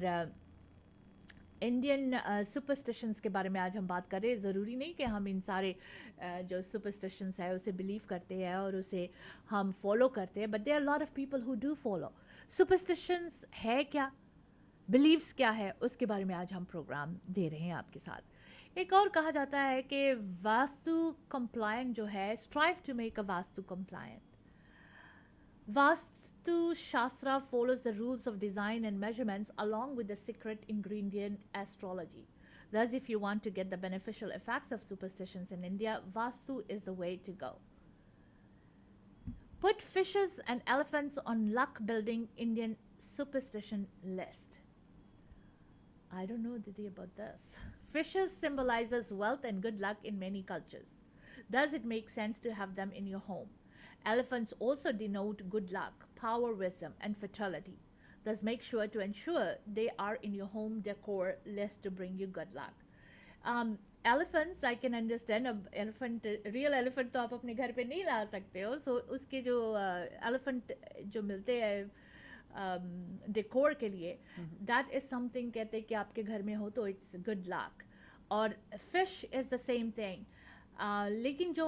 और Indian superstitions के बारे में आज हम बात कर रहे हैं. ज़रूरी नहीं कि हम इन सारे जो सुपरस्टिशंस है उसे बिलीव करते हैं और उसे हम फॉलो करते हैं, but there are lot of people who do follow. Superstitions है क्या, बिलीव्स क्या है, उसके बारे में आज हम प्रोग्राम दे रहे हैं आपके साथ. एक और कहा जाता है कि वास्तु कंप्लायंट जो है, strive to make a vastu compliant. Vastu Shastra follows the rules of design and measurements along with the secret ingredient astrology. Thus, if you want to get the beneficial effects of superstitions in India, Vastu is the way to go. Put fishes and elephants on luck building Indian superstition list. I don't know, Didi, about this. Fishes symbolizes wealth and good luck in many cultures. Thus, it makes sense to have them in your home. Elephants also denote good luck, power, wisdom, and fertility. Thus, make sure to ensure they are in your home decor list to bring you good luck. Elephants, I can understand. अब elephant, real elephant तो आप अपने घर पे नहीं ला सकते हो. So उसके जो elephant जो मिलते हैं decor के लिए, that is something कहते हैं कि आपके घर में हो तो it's good luck. और fish is the same thing. लेकिन जो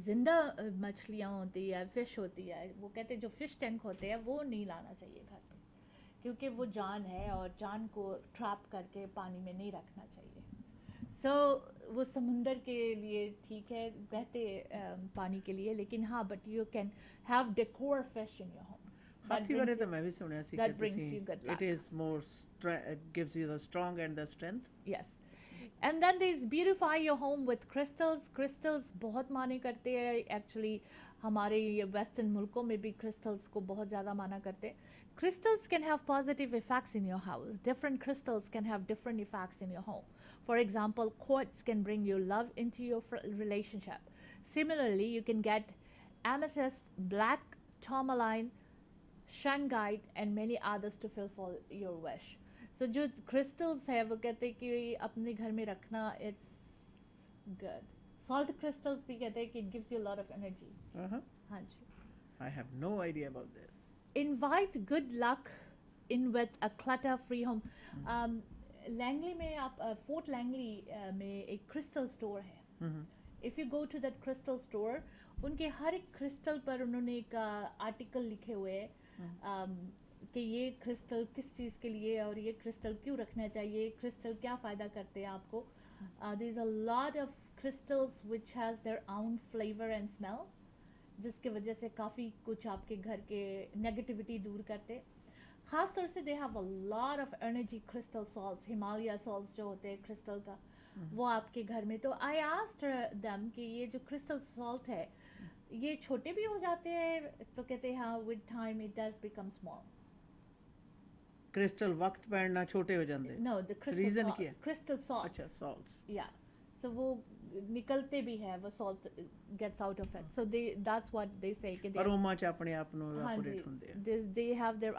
जिंदा मछलियाँ होती है, फिश होती है, वो कहते हैं जो फिश टैंक होते हैं वो नहीं लाना चाहिए घर में, क्योंकि वो जान है और जान को ट्रैप करके पानी में नहीं रखना चाहिए. वो समुंदर के लिए ठीक है, बहते पानी के लिए, लेकिन हाँ, but you can have decor fish in your home. हाथी बारे तो मैं भी सुनया सी that brings you good luck. It is more it gives you the strong and the strength. Yes. And then there's beautify your home with crystals. Crystals बहुत माने करते हैं. Actually हमारे ये वेस्टर्न मुल्कों में भी crystals को बहुत ज़्यादा माना करते हैं. Crystals can have positive effects in your house. Different crystals can have different effects in your home. For example, quartz can bring you love into your relationship. Similarly, you can get amethyst, black tourmaline, shungite, and many others to fulfill your wish. So जो crystals है वो कहते हैं कि अपने घर में रखना, it's good. Salt crystals भी कहते हैं कि it gives you a lot of energy. हाँ जी. I have no idea about this. Invite good luck in with a clutter-free home. Langley में आप फोर्ट लैंगली में एक क्रिस्टल स्टोर है. If you go to that crystal store, उनके हर एक crystal पर उन्होंने एक आर्टिकल लिखे हुए कि ये क्रिस्टल किस चीज़ के लिए और ये क्रिस्टल क्यों रखना चाहिए, क्रिस्टल क्या फ़ायदा करते हैं आपको. There is a lot of crystals which has their own flavour and smell, जिसकी वजह से काफ़ी कुछ आपके घर के नेगेटिविटी दूर करते. ख़ास तौर से they have a lot of energy crystal salts, Himalaya salts जो होते हैं क्रिस्टल का, वो आपके घर में. तो आई आस्क्ड देम कि ये जो क्रिस्टल सॉल्ट है ये छोटे भी हो जाते हैं, तो कहते हैं हाँ, with time it does become small. Crystal वक्त पैणना छोटे हो जाते. नो, द रीजन क्या है? Crystal salt. अच्छा, सॉल्ट्स. या, सो वो निकलते भी है, वो salt gets out of it. So they, that's what they say कि अरोमा च अपने आप ਨੂੰ evaporate ਹੁੰਦੇ ਆ. They have their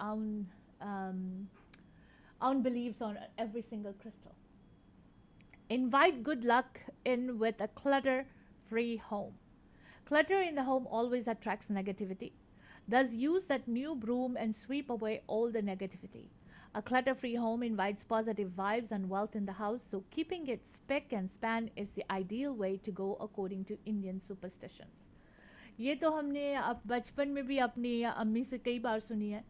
own beliefs on every single crystal. Invite good luck in with a clutter-free home. Clutter in the home always attracts negativity. Thus, use that new broom and sweep away all the negativity. A clutter-free home invites positive vibes and wealth in the house, so keeping it spick and span is the ideal way to go according to Indian superstitions. ये तो हमने अब बचपन में भी अपनी अम्मी से कई बार सुनी है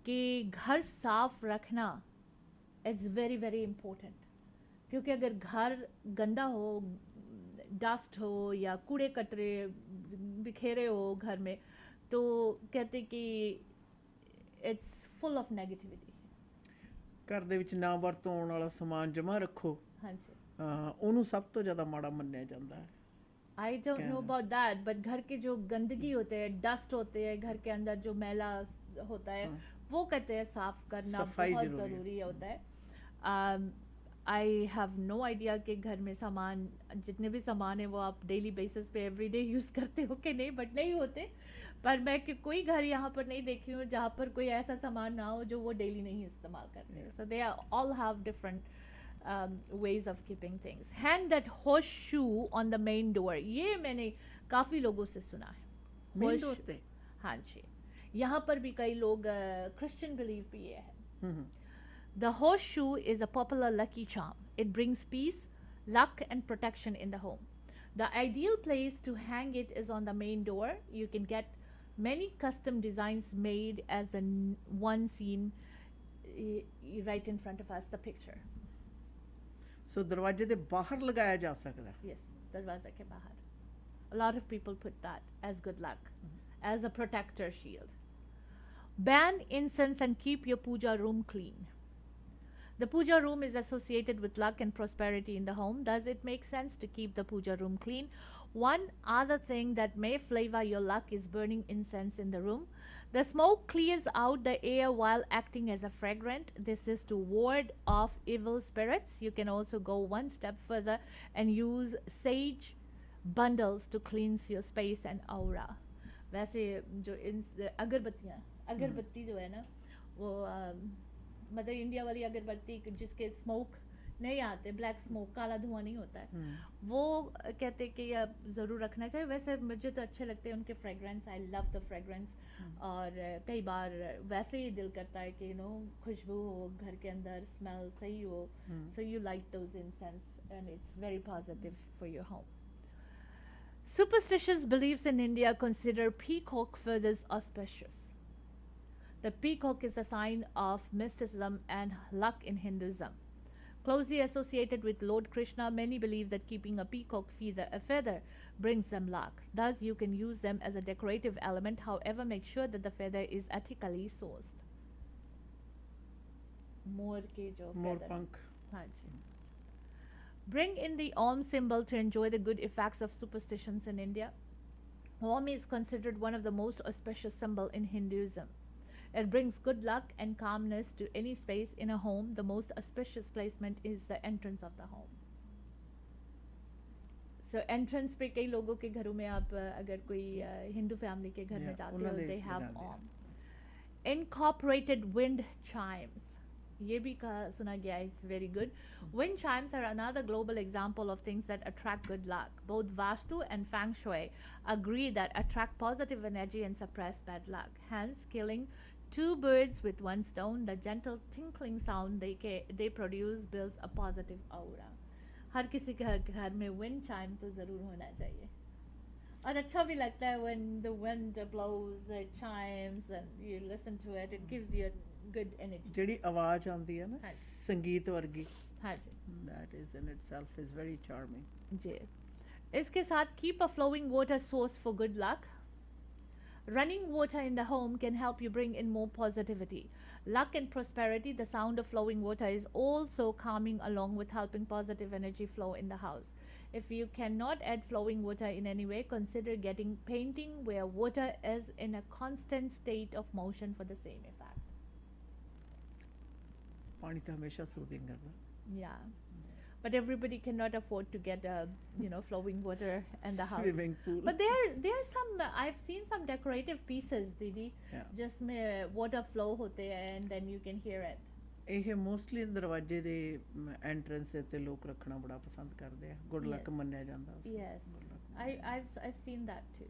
कि घर साफ रखना इज़ वेरी वेरी इम्पोर्टेंट, क्योंकि अगर घर गंदा हो, डस्ट हो या कूड़े कचरे बिखेरे हो घर में, तो कहते कि इट्स फुल ऑफ नेगेटिविटी. ਘਰ ਦੇ ਵਿੱਚ ਨਾ ਵਰਤੋਂ ਆਉਣ ਵਾਲਾ ਸਮਾਨ ਜਮ੍ਹਾਂ ਰੱਖੋ. ਹਾਂਜੀ. ਉਹਨੂੰ ਸਭ ਤੋਂ ਜ਼ਿਆਦਾ ਮਾੜਾ ਮੰਨਿਆ ਜਾਂਦਾ ਹੈ. I don't know about that, but घर के जो गंदगी होते हैं, डस्ट होते हैं, घर के अंदर जो मैला होता है, वो कहते हैं साफ करना बहुत ज़रूरी होता है. आई हैव नो आइडिया कि घर में सामान, जितने भी सामान है वो आप डेली बेसिस पे एवरीडे यूज़ करते हो कि नहीं, बट नहीं होते. पर मैं कि कोई घर यहाँ पर नहीं देखी हूँ जहाँ पर कोई ऐसा सामान ना हो जो वो डेली नहीं इस्तेमाल करते. So they all have different ways of keeping things. Hang that horseshoe on the main door. ये मैंने काफ़ी लोगों से सुना है. मेन डोर पे? हाँ जी. यहाँ पर भी कई लोग क्रिश्चियन बिलीव भी ये है. The horseshoe is a popular lucky charm. It brings peace, luck, and protection in the home. The ideal place to hang it is on the main door. You can get many custom designs made as the one seen right in front of us, the picture. ਸੋ ਦਰਵਾਜ਼ੇ ਦੇ ਬਾਹਰ ਲਗਾਇਆ ਜਾ ਸਕਦਾ Yes, darwaza ke bahar. A lot of people put that as good luck, as a protector shield. Ban incense and keep your puja room clean. The puja room is associated with luck and prosperity in the home. Does it make sense to keep the puja room clean? One other thing that may flavor your luck is burning incense in the room. The smoke clears out the air while acting as a fragrant. This is to ward off evil spirits. You can also go one step further and use sage bundles to cleanse your space and aura. वैसे जो अगरबत्ती जो है ना वो mother India वाली अगरबत्ती जिसके स्मोक नहीं आते, ब्लैक स्मोक, काला धुआं नहीं होता है, वो कहते कि ये ज़रूर रखना चाहिए. वैसे मुझे तो अच्छे लगते हैं उनके fragrance. I love the fragrance. और कई बार वैसे ही दिल करता है कि खुशबू हो घर के अंदर, स्मेल सही हो. So you like those incense and it's very positive for your home. Superstitious beliefs in India consider peacock feathers auspicious. The peacock is a sign of mysticism and luck in Hinduism. Closely associated with Lord Krishna, many believe that keeping a peacock feather brings them luck. Thus, you can use them as a decorative element. However, make sure that the feather is ethically sourced. More ke jo more feather. punk. हाँ जी. Bring in the Om symbol to enjoy the good effects of superstitions in India. Om is considered one of the most auspicious symbols in Hinduism. It brings good luck and calmness to any space in a home. The most auspicious placement is the entrance of the home. So entrance पे कई लोगों के घरों में आप अगर कोई Hindu family के घर में जाते हो, they have Om. Incorporated wind chimes. ये भी सुना गया है, it's very good. Wind chimes are another global example of things that attract good luck. Both Vastu and Feng Shui agree that attract positive energy and suppress bad luck. Hence, killing two birds with one stone, the gentle tinkling sound they produce builds a positive aura. हर किसी के घर में wind chime तो ज़रूर होना चाहिए. और अच्छा भी लगता है when the wind blows, it chimes and you listen to it, it gives you a good energy. ਜਿਹੜੀ ਆਵਾਜ਼ ਆਉਂਦੀ ਹੈ ਨਾ हाँ. ਸੰਗੀਤ ਵਰਗੀ, हाँ जी. that is in itself is very charming. जी. इसके साथ keep a flowing water source for good luck. Running water in the home can help you bring in more positivity, luck and prosperity. The sound of flowing water is also calming along with helping positive energy flow in the house. If you cannot add flowing water in any way, consider getting painting where water is in a constant state of motion for the same effect. ਪਾਣੀ ਤਾਂ ਹਮੇਸ਼ਾ soothing ਕਰਦਾ. Yeah. But everybody cannot afford to get flowing water in the house. Swimming pool. But there are some, I've seen some decorative pieces, Didi. Yeah. Just में water flow होते हैं and then you can hear it. ਇਹ mostly ਦਰਵਾਜ਼ੇ ਦੇ entrance ਦੇ ਉੱਤੇ ਲੋਕ ਰੱਖਣਾ ਬੜਾ ਪਸੰਦ ਕਰਦੇ ਆ. Good luck Yes. ਮੰਨਿਆ ਜਾਂਦਾ ਉਸ ਨੂੰ. Yes. Good luck. I've seen that too.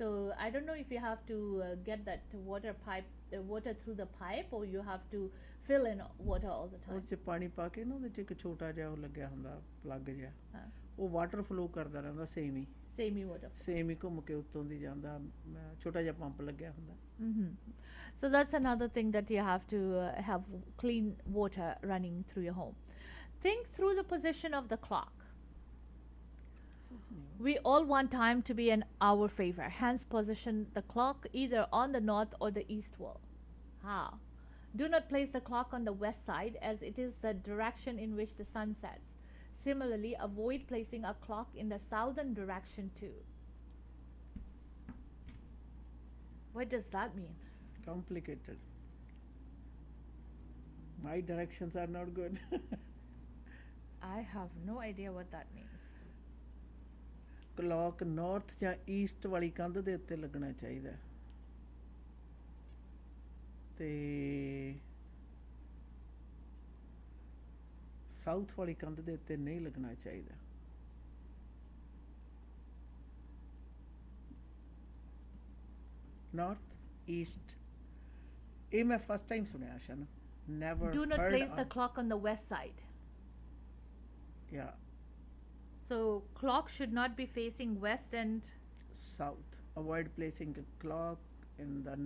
So I don't know if you have to get that water through the pipe, or you have to fill in water all the time. ਉਸ 'ਚ ਪਾਣੀ ਪਾ ਕੇ ਨਾ ਉਹਦੇ 'ਚ ਇੱਕ ਛੋਟਾ ਜਿਹਾ ਉਹ ਲੱਗਿਆ ਹੁੰਦਾ ਪਲੱਗ ਜਿਹਾ, ਹਾਂ. ਉਹ ਵਾਟਰ ਫਲੋ ਕਰਦਾ ਰਹਿੰਦਾ ਸੇਮ ਹੀ Water. ਸੇਮ ਹੀ ਘੁੰਮ ਕੇ ਉੱਤੋਂ ਦੀ ਜਾਂਦਾ. ਛੋਟਾ ਜਿਹਾ ਪੰਪ ਲੱਗਿਆ ਹੁੰਦਾ. So that's another thing that you have to have clean water running through your home. Think through the position of the clock. We all want time to be in our favor. Hence, position the clock either on the north or the east wall. How? Do not place the clock on the west side, as it is the direction in which the sun sets. Similarly, avoid placing a clock in the southern direction too. What does that mean? Complicated. My directions are not good. I have no idea what that means. Clock north ਜਾਂ East ਵਾਲੀ ਕੰਧ ਦੇ ਉੱਤੇ ਲੱਗਣਾ ਚਾਹੀਦਾ ਤੇ south ਵਾਲੀ ਕੰਧ ਦੇ ਉੱਤੇ ਨਹੀਂ ਲੱਗਣਾ ਚਾਹੀਦਾ. ਨਾਰਥ ਈਸਟ, ਇਹ ਮੈਂ ਫਸਟ ਟਾਈਮ ਸੁਣਿਆ ਆਸ਼ਾ ਨਾ. never Do not heard place the of- clock on the west side. yeah, So clock should not be facing west and south. Avoid placing a clock in the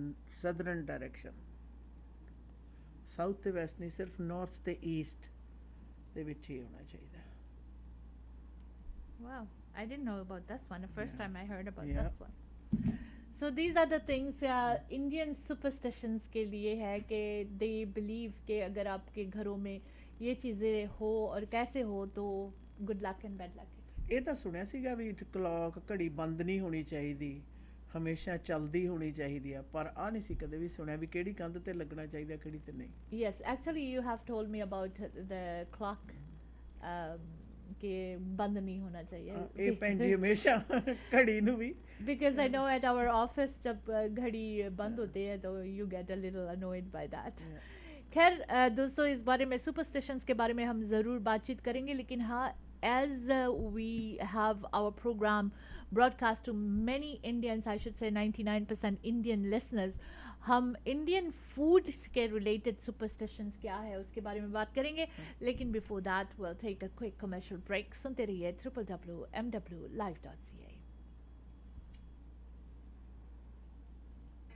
southern direction. South ਤੇ west ਨਹੀਂ, ਸਿਰਫ north ਤੇ east ਦੇ ਵਿੱਚ ਹੀ ਹੋਣਾ ਚਾਹੀਦਾ. wow, I didn't know about this one. The first Yeah. time I heard about Yeah. this one. So these are the things Indian superstitions के लिए है कि they believe कि अगर आपके घरों में ये चीज़ें हो और कैसे हो तो good luck and bad luck है. ਇਹ ਤਾਂ ਸੁਣਿਆ ਸੀਗਾ ਵੀ ਕਲੌਕ ਘੜੀ ਬੰਦ ਨਹੀਂ ਹੋਣੀ ਚਾਹੀਦੀ, ਹਮੇਸ਼ਾ ਚੱਲਦੀ ਹੋਣੀ ਚਾਹੀਦੀ ਆ, ਪਰ ਆ ਨਹੀਂ ਸੀ ਕਦੇ ਵੀ ਸੁਣਿਆ ਵੀ ਕਿਹੜੀ ਕੰਧ ਤੇ ਲੱਗਣਾ ਚਾਹੀਦਾ ਕਿਹੜੀ ਤੇ ਨਹੀਂ. Yes, actually you have told me about the clock कि बंद नहीं होना चाहिए. ਇਹ ਭੈਣ ਜੀ ਹਮੇਸ਼ਾ ਘੜੀ ਨੂੰ ਵੀ Because I know at our office जब घड़ी बंद होती है तो you get a little annoyed by that. खैर दोस्तों इस बारे में superstitions के बारे में हम ज़रूर बातचीत करेंगे, लेकिन हाँ as we have our program broadcast to many Indians, I should say 99% Indian listeners, हम इंडियन फूड के रिलेटेड सुपरस्टिशंस क्या है उसके बारे में बात करेंगे, लेकिन before that will take a quick commercial break. सुनते रहिए www.mwlive.ca.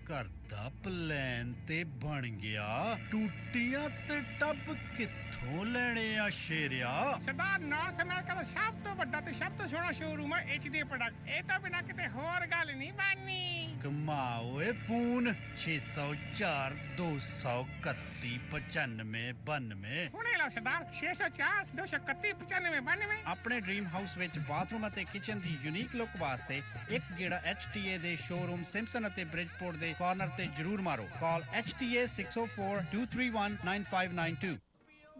ਘਰ ਦਾ ਪਲਾਨ ਤੇ ਬਣ ਗਿਆ, ਟੂਟੀਆਂ ਤੇ ਟੱਬ ਕਿੱਥੋਂ ਲੈਣੇ ਆ ਸ਼ੇਰਿਆ? ਸਰਦਾਰ ਨਾਰਥ ਅਮਰੀਕਾ ਦਾ ਸਭ ਤੋਂ ਵੱਡਾ ਤੇ ਸਭ ਤੋਂ ਸੋਹਣਾ ਸ਼ੋਰੂਮ ਹੈ HD ਪ੍ਰੋਡਕਟ. ਇਹ ਤੋਂ ਬਿਨਾਂ ਕਿਤੇ ਹੋਰ ਗੱਲ ਨਹੀਂ ਬਣਨੀ. ਕਮਾ ਓਏ ਫੋਨ 604 231 9592. ਹੁਣੇ ਲਓ ਸਰਦਾਰ 604 231 9592. ਆਪਣੇ ਡ੍ਰੀਮ ਹਾਊਸ ਵਿੱਚ ਬਾਥਰੂਮ ਅਤੇ ਕਿਚਨ ਦੀ ਯੂਨੀਕ ਲੁੱਕ ਵਾਸਤੇ ਇੱਕ ਗੇੜਾ HTA ਦੇ ਸ਼ੋਰੂਮ ਸਿੰਪਸਨ ਅਤੇ ਬ੍ਰਿਜਪੋਰਟ ਦੇ ਕਾਰਨਰ ਤੇ ਜ਼ਰੂਰ ਮਾਰੋ. ਕਾਲ HTA 604 231 9592.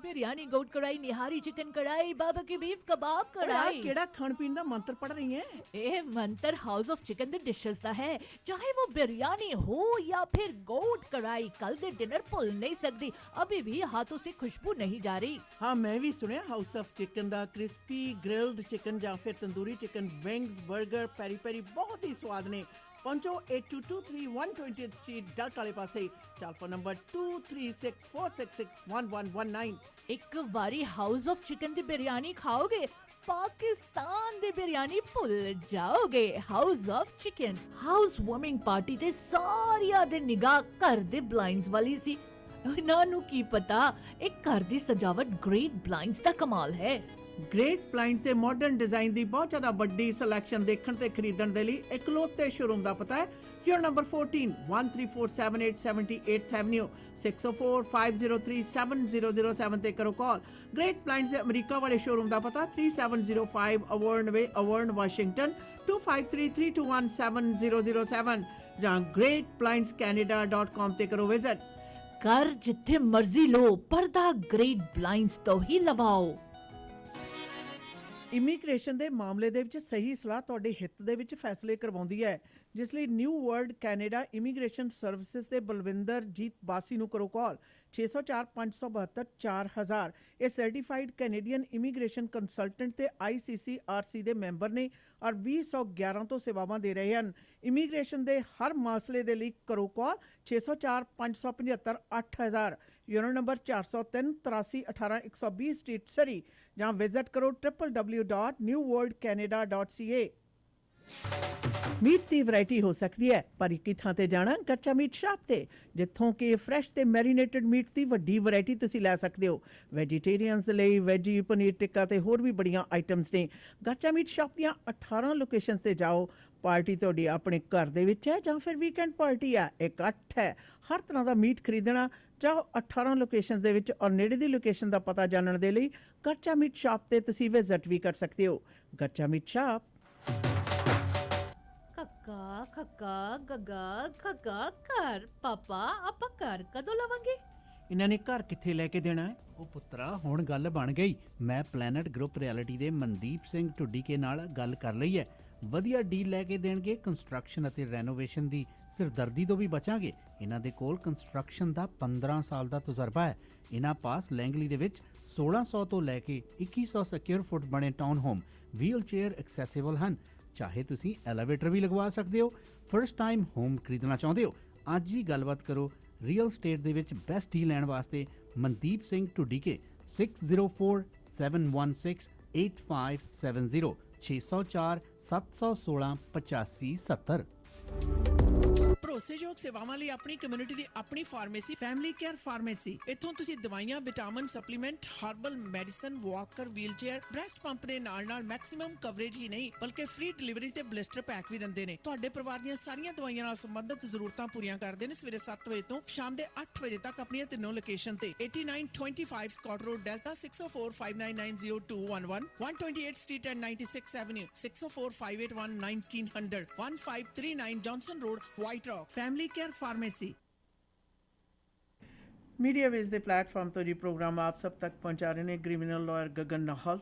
बिरयानी गोट कढ़ाई, निहारी चिकन कढ़ाई, बाबा बीफ कबाब कढ़ाई. ਕਿਹੜਾ ਖਾਣ ਪੀਣ ਦਾ ਮੰਤਰ ਪੜ ਰਹੀ ਹੈ? ਇਹ ਮੰਤਰ ਹਾਊਸ ਆਫ ਚਿਕਨ ਦੇ ਡਿਸ਼ਸ ਦਾ ਹੈ, ਚਾਹੇ वो बिरयानी हो या फिर गोट कढ़ाई. कल दे डिनर भूल नहीं सकती, अभी भी हाथों से खुशबू नहीं जा रही. ਹਾਂ ਮੈਂ ਵੀ ਸੁਣਿਆ house of chicken the crispy grilled chicken ਜਾਂ ਫਿਰ ਤੰਦੂਰੀ ਚਿਕਨ, ਵਿੰਗਸ, 버ਗਰ, ਪੈਰੀ ਪੈਰੀ ਬਹੁਤ ਹੀ ਸਵਾਦ ਨੇ. ਪਹੁੰਚੋ 8223 120th ਸਟਰੀਟ ਡਲਟ ਵਾਲੇ ਪਾਸੇ. Telephone number 2364661119. ਇੱਕ ਵਾਰੀ ਹਾਊਸ ਆਫ ਚਿਕਨ ਦੀ ਬਿਰਯਾਨੀ ਖਾਓਗੇ, ਪਾਕਿਸਤਾਨ ਦੀ ਬਿਰਯਾਨੀ ਭੁੱਲ ਜਾਓਗੇ. House of chicken. House warming party ਤੇ ਸਾਰਿਆਂ ਦੇ ਨਿਗਾਹ ਘਰ ਦੇ ਬਲਾਈਂਡਸ ਵਾਲੀ ਸੀ. ਇਹਨਾਂ ਨੂੰ ਕੀ ਪਤਾ ਇਹ ਘਰ ਦੀ ਸਜਾਵਟ ਗ੍ਰੇਟ ਬਲਾਈਂਡਸ ਦਾ ਕਮਾਲ ਹੈ. ਗ੍ਰੇਟ ਬਲਾਈਂਡਸ ਦੇ ਮਾਡਰਨ ਡਿਜ਼ਾਈਨ ਦੀ ਬਹੁਤ ਜ਼ਿਆਦਾ ਵੱਡੀ ਸਿਲੈਕਸ਼ਨ ਦੇਖਣ ਤੇ ਖਰੀਦਣ ਦੇ ਲਈ ਇਕਲੌਤੇ ਸ਼ੋਰੂਮ ਦਾ ਪਤਾ ਹੈ ਯੂਰ ਨੰਬਰ 14 13478 78th ਐਵਨਿਊ 6045037007 ਤੇ ਕਰੋ ਕਾਲ. ਗ੍ਰੇਟ ਬਲਾਈਂਡਸ ਦੇ ਅਮਰੀਕਾ ਵਾਲੇ ਸ਼ੋਰੂਮ ਦਾ ਪਤਾ 3705 ਅਵਰਨ ਵੇ, ਅਵਰਨ, ਵਾਸ਼ਿੰਗਟਨ 2533217007 ਜਾਂ greatblindscanada.com ਤੇ ਕਰੋ ਵਿਜ਼ਿਟ. ਘਰ ਜਿੱਥੇ ਮਰਜ਼ੀ ਲੋ, ਪਰਦਾ ਗ੍ਰੇਟ ਬਲਾਈਂਡਸ ਤੋਂ ਹੀ ਲਵਾਓ. ਇਮੀਗ੍ਰੇਸ਼ਨ ਦੇ ਮਾਮਲੇ ਦੇ ਵਿੱਚ ਸਹੀ ਸਲਾਹ ਤੁਹਾਡੇ ਹਿੱਤ ਦੇ ਵਿੱਚ ਫੈਸਲੇ ਕਰਵਾਉਂਦੀ ਹੈ, ਜਿਸ ਲਈ new world Canada immigration services ਦੇ ਬਲਵਿੰਦਰ ਜੀਤ ਬਾਸੀ ਨੂੰ ਕਰੋ ਕਾਲ 604 572 4000. ਇਹ ਸਰਟੀਫਾਈਡ ਕੈਨੇਡੀਅਨ ਇਮੀਗ੍ਰੇਸ਼ਨ ਕੰਸਲਟੈਂਟ ਤੇ ICCRC ਦੇ ਮੈਂਬਰ ਨੇ ਔਰ 2011 ਤੋਂ ਸੇਵਾਵਾਂ ਦੇ ਰਹੇ ਹਨ. ਇਮੀਗ੍ਰੇਸ਼ਨ ਦੇ ਹਰ ਮਸਲੇ ਦੇ ਲਈ ਕਰੋ ਕਾਲ 604 575 8000. ਯੂਨਿਟ ਨੰਬਰ 403 83 18 120 ਸਟਰੀਟ ਸਰੀ ਜਾਂ ਵਿਜ਼ਿਟ ਕਰੋ www.newworldcanada.ca. ਮੀਟ ਦੀ ਵੈਰਾਈਟੀ ਹੋ ਸਕਦੀ ਹੈ, ਪਰ ਇੱਕ ਹੀ ਥਾਂ ਤੇ ਜਾਣਾ ਕੱਚਾ ਮੀਟ ਸ਼ਾਪ ਤੇ, ਜਿੱਥੋਂ ਕਿ ਫਰੈਸ਼ ਤੇ ਮੈਰੀਨੇਟਡ ਮੀਟ ਦੀ ਵੱਡੀ ਵੈਰਾਈਟੀ ਤੁਸੀਂ ਲੈ ਸਕਦੇ ਹੋ. ਵੈਜੀਟੇਰੀਅਨਸ ਲਈ ਵੈਜੀ, ਪਨੀਰ ਟਿੱਕਾ ਤੇ ਹੋਰ ਵੀ ਬੜੀਆਂ ਆਈਟਮਸ ਨੇ. ਕੱਚਾ ਮੀਟ ਸ਼ਾਪ ਦੀਆਂ 18 ਲੋਕੇਸ਼ਨਸ ਤੇ ਜਾਓ. ਪਾਰਟੀ ਤੁਹਾਡੀ ਆਪਣੇ ਘਰ ਦੇ ਵਿੱਚ ਹੈ ਜਾਂ ਫਿਰ ਵੀਕਐਂਡ ਪਾਰਟੀ ਹੈ, ਇਕੱਠ ਹੈ, ਹਰ ਤਰ੍ਹਾਂ ਦਾ ਮੀਟ ਖਰੀਦਣਾ ਚਾਹੋ 18 ਲੋਕੇਸ਼ਨਸ ਦੇ ਵਿੱਚ, ਔਰ ਨੇੜੇ ਦੀ ਲੋਕੇਸ਼ਨ ਦਾ ਪਤਾ ਜਾਣਨ ਦੇ ਲਈ ਕੱਚਾ ਮੀਟ ਸ਼ਾਪ ਤੇ ਤੁਸੀਂ ਵਿਜ਼ਿਟ ਵੀ ਕਰ ਸਕਦੇ ਹੋ. ਕੱਚਾ ਮੀਟ ਸ਼ਾਪ. ਕੱਕਾ ਖੱਕਾ ਗੱਗਾ ਖੱਗਾ ਘਰ. ਪਾਪਾ ਆਪਾਂ ਘਰ ਕਦੋਂ ਲਵਾਂਗੇ? ਇਹਨਾਂ ਨੇ ਘਰ ਕਿੱਥੇ ਲੈ ਕੇ ਦੇਣਾ ਹੈ? ਉਹ ਪੁੱਤਰਾ ਹੁਣ ਗੱਲ ਬਣ ਗਈ. ਮੈਂ ਪਲੈਨਟ ਗਰੁੱਪ ਰਿਐਲਿਟੀ ਦੇ ਮਨਦੀਪ ਸਿੰਘ ਢੁੱਡੀਕੇ ਨਾਲ ਗੱਲ ਕਰ ਲਈ ਹੈ. ਵਧੀਆ ਡੀਲ ਲੈ ਕੇ ਦੇਣਗੇ. ਕੰਸਟਰਕਸ਼ਨ ਅਤੇ ਰੈਨੋਵੇਸ਼ਨ ਦੀ ਸਿਰਦਰਦੀ ਤੋਂ ਵੀ ਬਚਾਂਗੇ. ਇਹਨਾਂ ਦੇ ਕੋਲ ਕੰਸਟਰਕਸ਼ਨ ਦਾ 15 ਸਾਲ ਦਾ ਤਜਰਬਾ ਹੈ. ਇਹਨਾਂ ਪਾਸ ਲੈਂਗਲੀ ਦੇ ਵਿੱਚ 1600 ਤੋਂ ਲੈ ਕੇ 2100 ਸਕੁਅਰ ਫੁੱਟ ਬਣੇ town home wheelchair accessible ਹਨ. ਚਾਹੇ ਤੁਸੀਂ ਐਲੀਵੇਟਰ ਵੀ ਲਗਵਾ ਸਕਦੇ ਹੋ. ਫਰਸਟ ਟਾਈਮ ਹੋਮ ਖਰੀਦਣਾ ਚਾਹੁੰਦੇ ਹੋ? ਅੱਜ ਹੀ ਗੱਲਬਾਤ ਕਰੋ. ਰੀਅਲ ਸਟੇਟ ਦੇ ਵਿੱਚ ਬੈਸਟ ਡੀਲ ਲੈਣ ਵਾਸਤੇ ਮਨਦੀਪ ਸਿੰਘ ਢੁੱਡੀਕੇ 6047168570 604 716 8570। ਭਰੋਸੇਯੋਗ ਸੇਵਾਵਾਂ ਲਈ ਆਪਣੀ ਕਮਿਊਨਿਟੀ ਦੀ ਆਪਣੀ ਫਾਰਮੇਸੀ ਫੈਮਿਲੀ ਕੇਅਰ ਫਾਰਮੇਸੀ। ਇੱਥੋਂ ਤੁਸੀਂ ਦਵਾਈਆਂ, vitamin, supplement, herbal medicine, Walker, wheelchair, breast pump ਦੇ ਨਾਲ ਮੈਕਸਿਮਮ ਕਵਰੇਜ ਹੀ ਨਹੀਂ ਬਲਕਿ ਫ੍ਰੀ ਡਿਲੀਵਰੀ ਤੇ ਬਲਿਸਟਰ ਪੈਕ ਵੀ ਦਿੰਦੇ ਨੇ। ਤੁਹਾਡੇ ਪਰਿਵਾਰ ਦੀਆਂ ਸਾਰੀਆਂ ਦਵਾਈਆਂ ਨਾਲ ਸੰਬੰਧਿਤ ਜ਼ਰੂਰਤਾਂ ਪੂਰੀਆਂ ਕਰਦੇ ਨੇ। ਸਵੇਰੇ 7 ਵਜੇ ਤੋਂ ਸ਼ਾਮ ਦੇ 8 ਵਜੇ ਤੱਕ ਆਪਣੀਆਂ ਤਿੰਨੋਂ ਲੋਕੇਸ਼ਨ ਤੇ 8925 Scott road, Delta, 6045990211, 128 street and 96 avenue, 6045811900, 1539 Johnson road, White Rock. Family care pharmacy. Media ਵੇਸ ਦੇ ਪਲੇਟਫਾਰਮ ਤੋਂ ਜੀ ਪ੍ਰੋਗਰਾਮ ਆਪ ਸਭ ਤੱਕ ਪਹੁੰਚਾ ਰਹੇ ਨੇ criminal lawyer Gagan Nahal.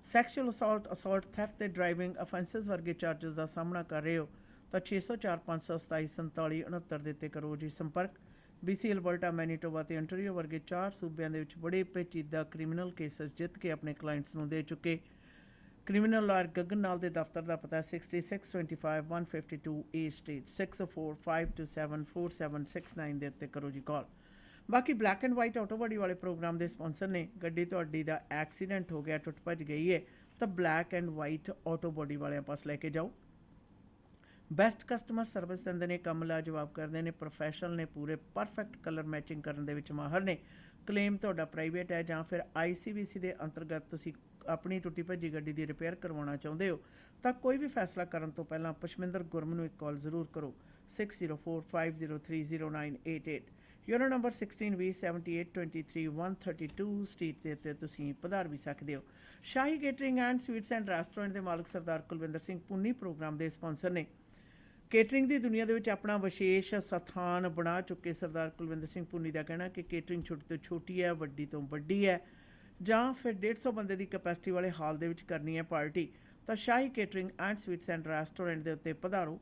Sexual assault, theft ਤੇ ਡਰਾਈਵਿੰਗ ਅਫੈਂਸਿਸ ਵਰਗੇ ਚਾਰਜਸ ਦਾ ਸਾਹਮਣਾ ਕਰ ਰਹੇ ਹੋ ਤਾਂ 604 527 47 69 ਦੇ ਉੱਤੇ ਕਰੋ ਜੀ ਸੰਪਰਕ। BC, ਅਲਬਰਟਾ, ਮੈਨੀਟੋਬਾ ਤੇ ਅੰਟਰੀਓ ਵਰਗੇ 4 ਸੂਬਿਆਂ ਦੇ ਵਿੱਚ ਬੜੇ ਪੇਚੀਦਾ ਕ੍ਰਿਮੀਨਲ ਕੇਸਸ ਜਿੱਤ ਕੇ ਆਪਣੇ ਕਲਾਇੰਟਸ ਨੂੰ ਦੇ ਚੁੱਕੇ ਕ੍ਰਿਮੀਨਲ ਲਾਇਰ ਗਗਨ ਨਾਲ ਦੇ ਦਫ਼ਤਰ ਦਾ ਪਤਾ 6625 152 A ਸਟ੍ਰੀਟ, 6045274769 ਦੇ ਉੱਤੇ ਕਰੋ ਜੀ ਕਾਲ। ਬਾਕੀ black and white auto body ਵਾਲੇ ਪ੍ਰੋਗਰਾਮ ਦੇ ਸਪਾਂਸਰ ਨੇ। ਗੱਡੀ ਤੁਹਾਡੀ ਦਾ ਐਕਸੀਡੈਂਟ ਹੋ ਗਿਆ, ਟੁੱਟ ਭੱਜ ਗਈ ਹੈ ਤਾਂ black and white auto body ਵਾਲਿਆਂ ਪਾਸ ਲੈ ਕੇ ਜਾਓ। ਬੈਸਟ ਕਸਟਮਰ ਸਰਵਿਸ ਦਿੰਦੇ ਨੇ, ਕੰਮ ਲਾਜਵਾਬ ਕਰਦੇ ਨੇ, ਪ੍ਰੋਫੈਸ਼ਨਲ ਨੇ, ਪੂਰੇ ਪਰਫੈਕਟ ਕਲਰ ਮੈਚਿੰਗ ਕਰਨ ਦੇ ਵਿੱਚ ਮਾਹਰ ਨੇ। ਕਲੇਮ ਤੁਹਾਡਾ ਪ੍ਰਾਈਵੇਟ ਹੈ ਜਾਂ ਫਿਰ ICBC ਦੇ ਅੰਤਰਗਤ ਤੁਸੀਂ ਆਪਣੀ ਟੁੱਟੀ ਭੱਜੀ ਗੱਡੀ ਦੀ ਰਿਪੇਅਰ ਕਰਵਾਉਣਾ ਚਾਹੁੰਦੇ ਹੋ ਤਾਂ ਕੋਈ ਵੀ ਫੈਸਲਾ ਕਰਨ ਤੋਂ ਪਹਿਲਾਂ ਪਸ਼ਮਿੰਦਰ ਗੁਰਮ ਨੂੰ ਇੱਕ ਕਾਲ ਜ਼ਰੂਰ ਕਰੋ 6045030988। ਯੂਰੋ ਨੰਬਰ 16207823 ਸਟਰੀਟ ਦੇ ਉੱਤੇ ਤੁਸੀਂ ਪਧਾਰ ਵੀ ਸਕਦੇ ਹੋ। Shahi catering and sweets and restaurant ਦੇ ਮਾਲਕ ਸਰਦਾਰ ਕੁਲਵਿੰਦਰ ਸਿੰਘ ਪੁੰਨੀ ਪ੍ਰੋਗਰਾਮ ਦੇ ਸਪਾਂਸਰ ਨੇ। ਕੇਟਰਿੰਗ ਦੀ ਦੁਨੀਆ ਦੇ ਵਿੱਚ ਆਪਣਾ ਵਿਸ਼ੇਸ਼ ਸਥਾਨ ਬਣਾ ਚੁੱਕੇ ਸਰਦਾਰ ਕੁਲਵਿੰਦਰ ਸਿੰਘ ਪੁੰਨੀ ਦਾ ਕਹਿਣਾ ਕਿ ਕੇਟਰਿੰਗ ਛੋਟੀ ਤੋਂ ਛੋਟੀ ਹੈ, ਵੱਡੀ ਤੋਂ ਵੱਡੀ ਹੈ ਜਾਂ ਫਿਰ 150 ਬੰਦੇ ਦੀ ਕੈਪੈਸਿਟੀ ਵਾਲੇ ਹਾਲ ਦੇ ਵਿੱਚ ਕਰਨੀ ਹੈ ਪਾਰਟੀ ਤਾਂ Shahi catering and sweets and restaurant ਦੇ ਉੱਤੇ ਪਧਾਰੋ।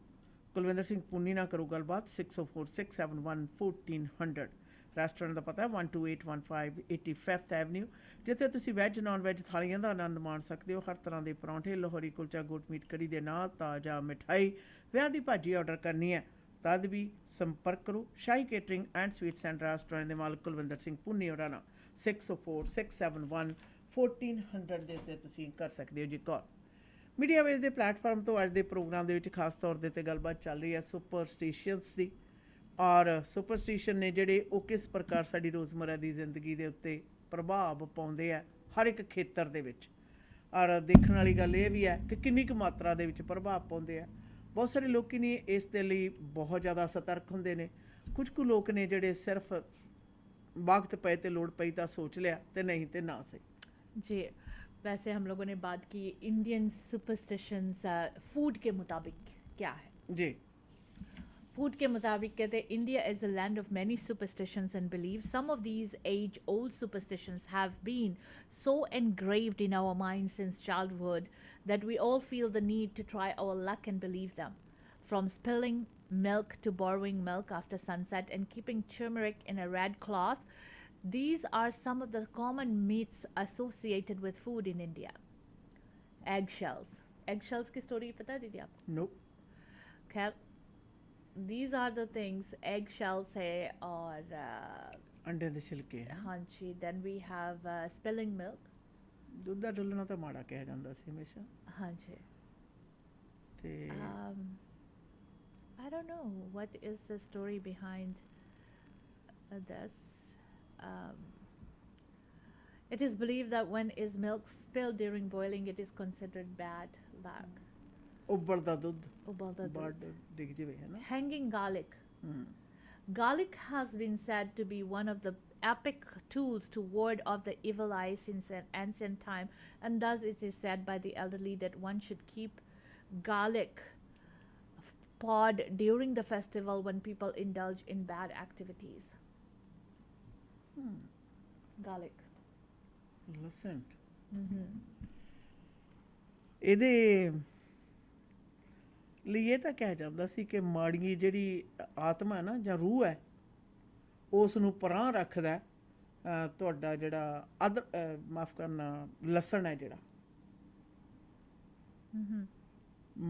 ਕੁਲਵਿੰਦਰ ਸਿੰਘ ਪੁੰਨੀ ਨਾਲ ਕਰੋ ਗੱਲਬਾਤ 6046711400। ਰੈਸਟੋਰੈਂਟ ਦਾ ਪਤਾ 12815 85th ਐਵਨਿਊ, ਜਿੱਥੇ ਤੁਸੀਂ ਵੈੱਜ ਨਾਨ ਵੈੱਜ ਥਾਲੀਆਂ ਦਾ ਆਨੰਦ ਮਾਣ ਸਕਦੇ ਹੋ। ਹਰ ਤਰ੍ਹਾਂ ਦੇ ਪਰੌਂਠੇ, ਲਾਹੌਰੀ ਕੁਲਚਾ, ਗੋਟ ਮੀਟ ਕੜੀ ਦੇ ਨਾਲ ਤਾਜ਼ਾ ਮਿਠਾਈ, ਵਿਆਹ ਦੀ ਭਾਜੀ ਆਰਡਰ ਕਰਨੀ ਹੈ ਤਦ ਵੀ ਸੰਪਰਕ ਕਰੋ Shahi catering and sweets and restaurant ਦੇ ਮਾਲਕ ਕੁਲਵਿੰਦਰ ਸਿੰਘ ਪੁੰਨੀ ਹੋਰਾਂ ਨਾਲ 6046711400 ਦੇ ਉੱਤੇ ਤੁਸੀਂ ਕਰ ਸਕਦੇ ਹੋ ਜੀ ਕਾਲ। ਮੀਡੀਆ ਵੇਸ ਦੇ ਪਲੇਟਫਾਰਮ ਤੋਂ ਅੱਜ ਦੇ ਪ੍ਰੋਗਰਾਮ ਦੇ ਵਿੱਚ ਖਾਸ ਤੌਰ ਦੇ 'ਤੇ ਗੱਲਬਾਤ ਚੱਲ ਰਹੀ ਹੈ ਸੁਪਰਸਟੀਸ਼ੀਅਸ ਦੀ। ਔਰ ਸੁਪਰਸਟੀਸ਼ਨ ਨੇ ਜਿਹੜੇ ਉਹ ਕਿਸ ਪ੍ਰਕਾਰ ਸਾਡੀ ਰੋਜ਼ਮਰਾ ਦੀ ਜ਼ਿੰਦਗੀ ਦੇ ਉੱਤੇ ਪ੍ਰਭਾਵ ਪਾਉਂਦੇ ਆ ਹਰ ਇੱਕ ਖੇਤਰ ਦੇ ਵਿੱਚ। ਔਰ ਦੇਖਣ ਵਾਲੀ ਗੱਲ ਇਹ ਵੀ ਹੈ ਕਿ ਕਿੰਨੀ ਕੁ ਮਾਤਰਾ ਦੇ ਵਿੱਚ ਪ੍ਰਭਾਵ ਪਾਉਂਦੇ ਆ। ਬਹੁਤ ਸਾਰੇ ਲੋਕ ਨੇ ਇਸ ਦੇ ਲਈ ਬਹੁਤ ਜ਼ਿਆਦਾ ਸਤਰਕ ਹੁੰਦੇ ਨੇ। ਕੁਝ ਕੁ ਲੋਕ ਨੇ ਜਿਹੜੇ ਸਿਰਫ वक्त पे तो लोड़ पई तो सोच लिया तो नहीं तो ना सही। जी, वैसे हम लोगों ने बात की इंडियन सुपरस्टिशंस फूड के मुताबिक क्या है जी। फूड के मुताबिक कहते हैं India is the land of many superstitions and believe some of these age old superstitions have been so engraved in our mind since childhood that we all feel the need to try our luck and believe them. From spilling milk to borrowing milk after sunset and keeping turmeric in a red cloth, these are some of the common myths associated with food in India. Eggshells. Eggshells की story पता है दीदी आपको? No. खैर, these are the things. Eggshells है और अंडे दे छिलके। हाँ जी. Then we have spilling milk. ਦੁੱਧ ਦਾ ਡੁੱਲਣਾ ਤਾਂ ਮਾੜਾ ਕਿਹਾ ਜਾਂਦਾ ਸੀ ਹਮੇਸ਼ਾ। हाँ जी. ਤੇ I don't know what is the story behind this. It is believed that when is milk spilled during boiling, it is considered bad luck. ਉਬਲਦਾ ਦੁੱਧ Ubalda ਬਾਹਰ dud. ਡਿੱਗ ਜਾਵੇ ਹੈ ਨਾ। Hanging garlic. Garlic has been said to be one of the epic tools to ward off the evil eye since an ancient time, and thus it is said by the elderly that one should keep garlic pod during the festival when people indulge in bad activities. Garlic. Listen. ਇਹਦੇ ਲਈ ਇਹ ਤਾਂ ਕਿਹਾ ਜਾਂਦਾ ਸੀ ਕਿ ਮਾੜੀ ਜਿਹੜੀ ਆਤਮਾ ਨਾ ਜਾਂ ਰੂਹ ਹੈ ਉਸ ਨੂੰ ਪਰਾਂ ਰੱਖਦਾ ਤੁਹਾਡਾ ਜਿਹੜਾ ਮਾਫ ਕਰਨਾ ਲਸਣ ਹੈ ਜਿਹੜਾ